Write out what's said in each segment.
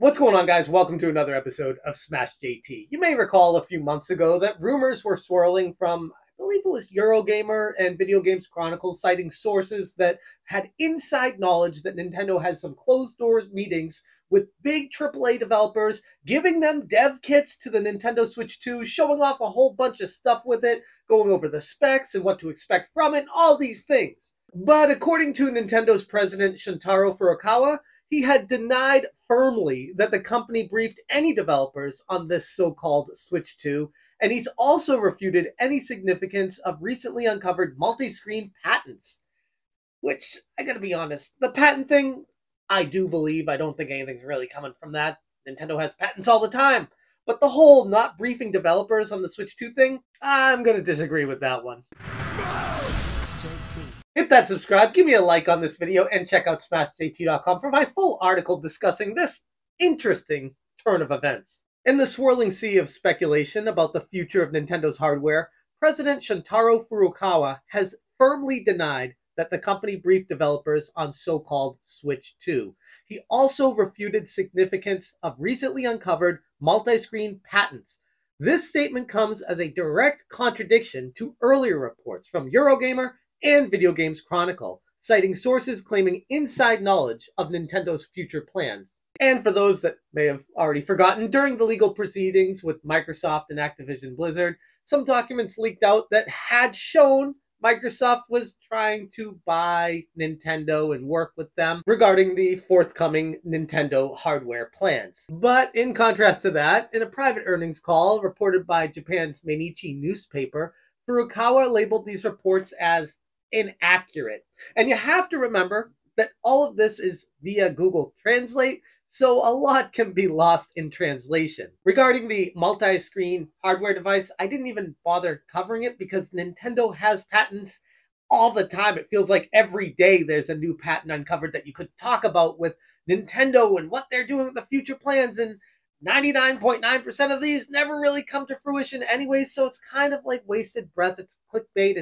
What's going on, guys? Welcome to another episode of Smash JT. You may recall a few months ago that rumors were swirling from, I believe it was Eurogamer and Video Games Chronicle, citing sources that had inside knowledge that Nintendo had some closed-doors meetings with big AAA developers, giving them dev kits to the Nintendo Switch 2, showing off a whole bunch of stuff with it, going over the specs and what to expect from it, all these things. But according to Nintendo's president, Shuntaro Furukawa, he had denied firmly that the company briefed any developers on this so-called Switch 2, and he's also refuted any significance of recently uncovered multi-screen patents. Which, I gotta be honest, the patent thing, I do believe. I don't think anything's really coming from that. Nintendo has patents all the time. But the whole not briefing developers on the Switch 2 thing, I'm gonna disagree with that one. Hit that subscribe, give me a like on this video, and check out SmashJT.com for my full article discussing this interesting turn of events. In the swirling sea of speculation about the future of Nintendo's hardware, President Shuntaro Furukawa has firmly denied that the company briefed developers on so-called Switch 2. He also refuted significance of recently uncovered multi-screen patents. This statement comes as a direct contradiction to earlier reports from Eurogamer and Video Games Chronicle, citing sources claiming inside knowledge of Nintendo's future plans. And for those that may have already forgotten, during the legal proceedings with Microsoft and Activision Blizzard, some documents leaked out that had shown Microsoft was trying to buy Nintendo and work with them regarding the forthcoming Nintendo hardware plans. But in contrast to that, in a private earnings call reported by Japan's Mainichi newspaper, Furukawa labeled these reports as inaccurate. And you have to remember that all of this is via Google Translate, so a lot can be lost in translation. Regarding the multi-screen hardware device, I didn't even bother covering it because Nintendo has patents all the time. It feels like every day there's a new patent uncovered that you could talk about with Nintendo and what they're doing with the future plans, and 99.9% of these never really come to fruition anyway, so it's kind of like wasted breath. It's clickbait.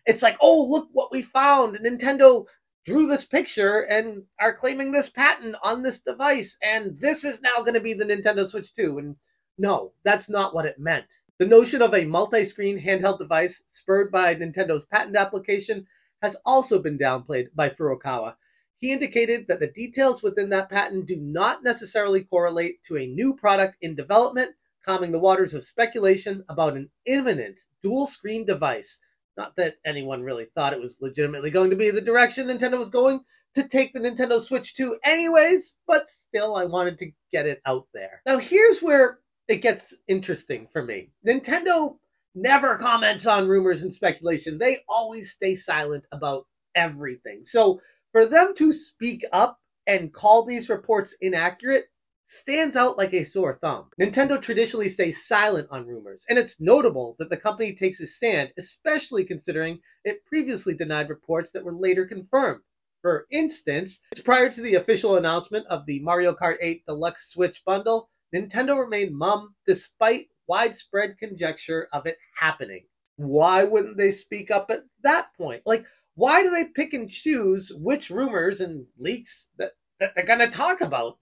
It's like, oh, look what we found. Nintendo drew this picture and are claiming this patent on this device, and this is now going to be the Nintendo Switch 2. And no, that's not what it meant. The notion of a multi-screen handheld device spurred by Nintendo's patent application has also been downplayed by Furukawa. He indicated that the details within that patent do not necessarily correlate to a new product in development, calming the waters of speculation about an imminent dual-screen device. Not that anyone really thought it was legitimately going to be the direction Nintendo was going to take the Nintendo Switch 2 anyways, but still I wanted to get it out there. Now here's where it gets interesting for me. Nintendo never comments on rumors and speculation. They always stay silent about everything. So for them to speak up and call these reports inaccurate stands out like a sore thumb. Nintendo traditionally stays silent on rumors, and it's notable that the company takes a stand, especially considering it previously denied reports that were later confirmed. For instance, prior to the official announcement of the Mario Kart 8 Deluxe Switch bundle, Nintendo remained mum despite widespread conjecture of it happening. Why wouldn't they speak up at that point? Like, why do they pick and choose which rumors and leaks that they're going to talk about?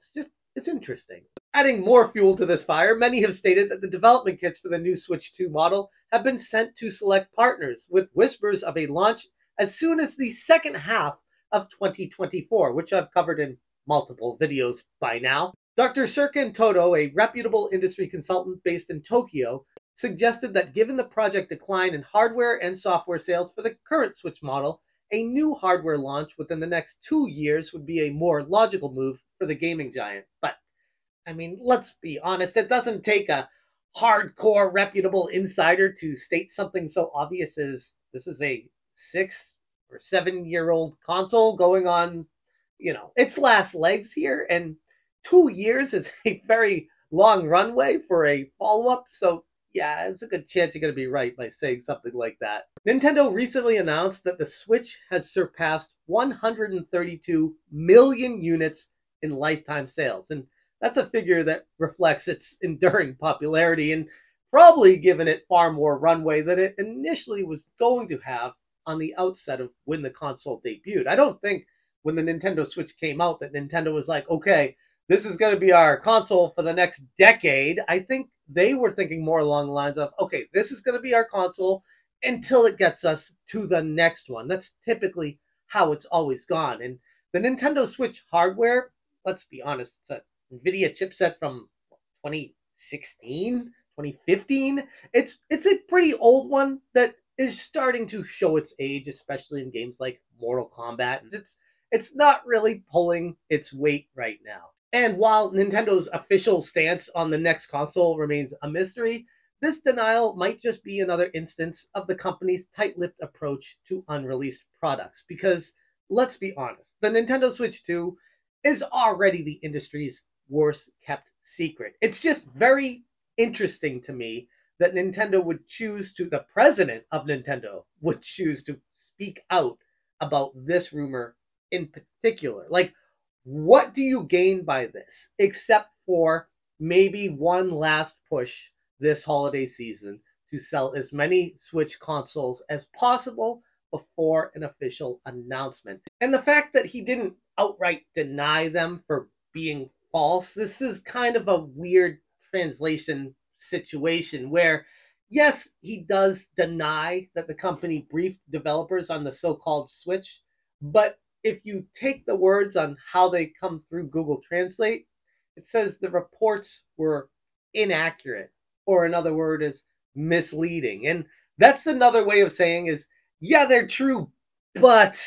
It's interesting. Adding more fuel to this fire, many have stated that the development kits for the new Switch 2 model have been sent to select partners, with whispers of a launch as soon as the second half of 2024, which I've covered in multiple videos by now. Dr. Serkan Toto, a reputable industry consultant based in Tokyo, suggested that given the project decline in hardware and software sales for the current Switch model, a new hardware launch within the next 2 years would be a more logical move for the gaming giant. But, I mean, let's be honest, it doesn't take a hardcore, reputable insider to state something so obvious as this is a 6 or 7 year old console going on, its last legs here, and 2 years is a very long runway for a follow-up, so yeah, it's a good chance you're going to be right by saying something like that. Nintendo recently announced that the Switch has surpassed 132 million units in lifetime sales. And that's a figure that reflects its enduring popularity and probably given it far more runway than it initially was going to have on the outset of when the console debuted. I don't think when the Nintendo Switch came out that Nintendo was like, okay, this is going to be our console for the next decade. I think they were thinking more along the lines of, okay, this is going to be our console until it gets us to the next one. That's typically how it's always gone. And the Nintendo Switch hardware, let's be honest, it's a NVIDIA chipset from 2016, 2015. It's a pretty old one that is starting to show its age, especially in games like Mortal Kombat. It's not really pulling its weight right now. And while Nintendo's official stance on the next console remains a mystery, this denial might just be another instance of the company's tight-lipped approach to unreleased products. Because, let's be honest, the Nintendo Switch 2 is already the industry's worst-kept secret. It's just very interesting to me that Nintendo would choose to, the president of Nintendo would choose to speak out about this rumor in particular. Like, what do you gain by this, except for maybe one last push this holiday season to sell as many Switch consoles as possible before an official announcement? And the fact that he didn't outright deny them for being false, this is kind of a weird translation situation where, yes, he does deny that the company briefed developers on the so-called Switch, but if you take the words on how they come through Google Translate, it says the reports were inaccurate, or another word is misleading. And that's another way of saying is, yeah, they're true, but,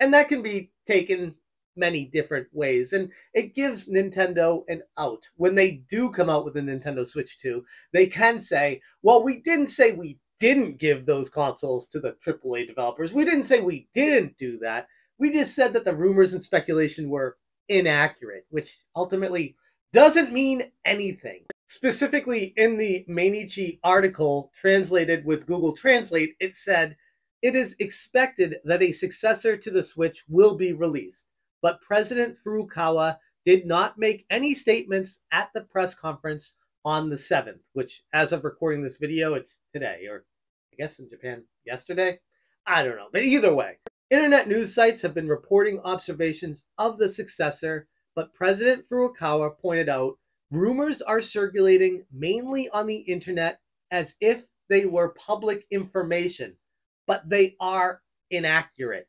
and that can be taken many different ways. And it gives Nintendo an out. When they do come out with the Nintendo Switch 2, they can say, well, we didn't say we didn't give those consoles to the AAA developers. We didn't say we didn't do that. We just said that the rumors and speculation were inaccurate, which ultimately doesn't mean anything. Specifically, in the Mainichi article translated with Google Translate, it said, it is expected that a successor to the Switch will be released, but President Furukawa did not make any statements at the press conference on the 7th, which, as of recording this video, it's today, or I guess in Japan, yesterday? I don't know, but either way. Internet news sites have been reporting observations of the successor, but President Furukawa pointed out rumors are circulating mainly on the internet as if they were public information, but they are inaccurate.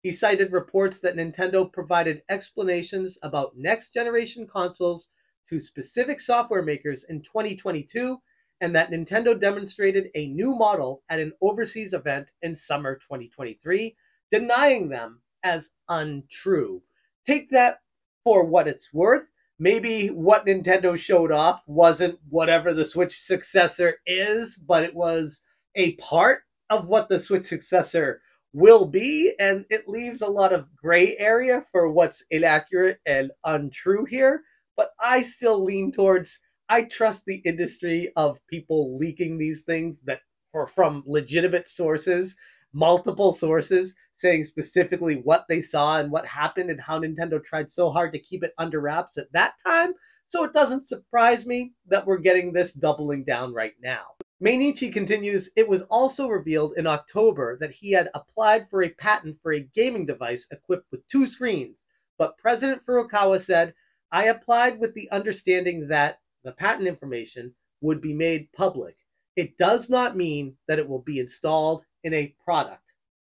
He cited reports that Nintendo provided explanations about next-generation consoles to specific software makers in 2022, and that Nintendo demonstrated a new model at an overseas event in summer 2023, denying them as untrue. Take that for what it's worth. Maybe what Nintendo showed off wasn't whatever the Switch successor is, but it was a part of what the Switch successor will be, and it leaves a lot of gray area for what's inaccurate and untrue here. But I still lean towards, I trust the industry of people leaking these things that are from legitimate sources, multiple sources, saying specifically what they saw and what happened and how Nintendo tried so hard to keep it under wraps at that time. So it doesn't surprise me that we're getting this doubling down right now. Mainichi continues, it was also revealed in October that he had applied for a patent for a gaming device equipped with 2 screens, but President Furukawa said, I applied with the understanding that the patent information would be made public. It does not mean that it will be installed in a product,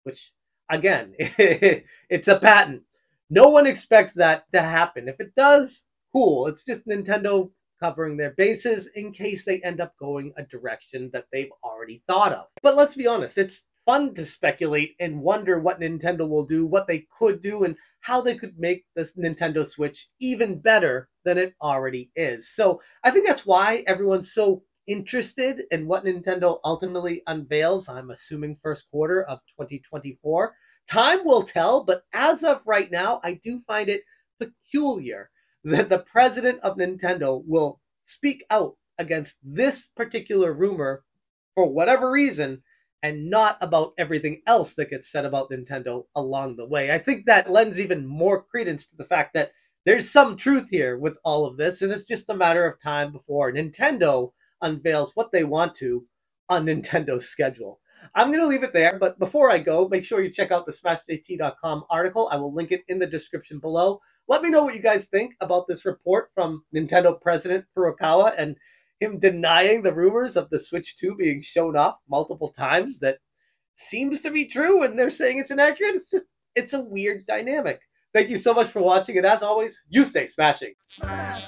which, again, it's a patent. No one expects that to happen. If it does, cool. It's just Nintendo covering their bases in case they end up going a direction that they've already thought of. But let's be honest, it's fun to speculate and wonder what Nintendo will do, what they could do, and how they could make this Nintendo Switch even better than it already is. So I think that's why everyone's so interested in what Nintendo ultimately unveils. I'm assuming first quarter of 2024. Time will tell, but as of right now, I do find it peculiar that the president of Nintendo will speak out against this particular rumor for whatever reason and not about everything else that gets said about Nintendo along the way. I think that lends even more credence to the fact that there's some truth here with all of this, and it's just a matter of time before Nintendo unveils what they want to on Nintendo's schedule. I'm going to leave it there, but before I go, make sure you check out the SmashJT.com article. I will link it in the description below. Let me know what you guys think about this report from Nintendo President Furukawa and him denying the rumors of the Switch 2 being shown off multiple times that seems to be true, and they're saying it's inaccurate. It's a weird dynamic. Thank you so much for watching, and as always, you stay smashing. Smash